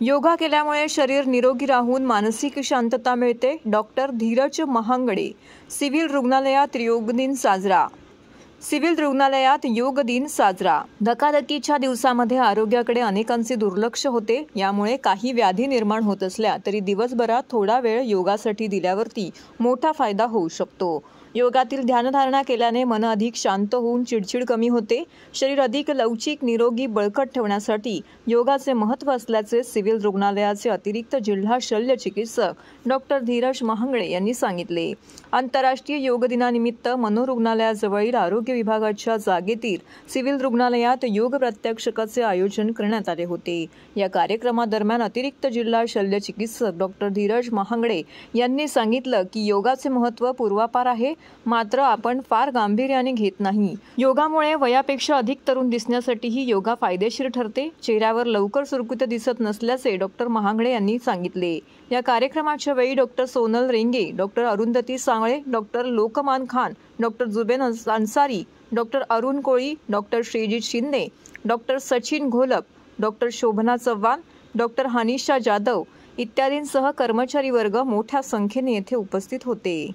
योगा केल्यामुळे शरीर निरोगी राहून मानसिक शांतता मिळते. डॉक्टर धीरज महांगडे. सिव्हिल रुग्णालयात योग दिन साजरा. सिव्हिल रुग्णालयात योग दिन साजरा. धकाधकीच्या दिवसामध्ये आरोग्याकडे अनेकांचे दुर्लक्ष होते. यामुळे काही व्याधी निर्माण होत असल्या तरी दिवसभरात थोडा वेळ योगासाठी दिल्यावरती मोठा फायदा होऊ शकतो. योगातील ध्यानधारणा केल्याने मन अधिक शांत होऊन चिडचिड कमी होते. शरीर अधिक लवचिक, निरोगी, बळकट ठेवण्यासाठी योगाचे महत्त्व असल्याचे सिव्हिल रुग्णालयाचे अतिरिक्त जिल्हा शल्य चिकित्सक डॉक्टर धीरज महांगडे यांनी सांगितले. आंतरराष्ट्रीय योग दिनानिमित्त मनोरुग्णालयाजवळील आरोग्य विभागाच्या जागेतील सिव्हिल रुग्णालयात योग प्रात्यक्षिकाचे आयोजन करण्यात आले होते. या कार्यक्रमादरम्यान अतिरिक्त जिल्हा शल्य चिकित्सक डॉक्टर धीरज महांगडे यांनी सांगितलं की योगाचे महत्त्व पूर्वापार आहे, मात्र आपण फार गांभीर्याने घेत नाही. योगामुळे वयापेक्षा अधिक तरुण दिसण्यासाठीही योगा फायदेशीर ठरते. चेहऱ्यावर लवकर सुरकुत्या दिसत नसल्याचे डॉक्टर महांगडे यांनी सांगितले. या कार्यक्रमाच्या वेळी doctor Sonal Renge, doctor Arundhati Sangle, doctor Lokman Khan, doctor Zuben Ansari, doctor Arun Koli, doctor Shrijit Shinde, doctor Sachin Gholap, doctor Shobhana Chavan, doctor Hanisha Jadhav इत्यादींसह कर्मचारी वर्ग मोठ्या संख्येने येथे उपस्थित होते.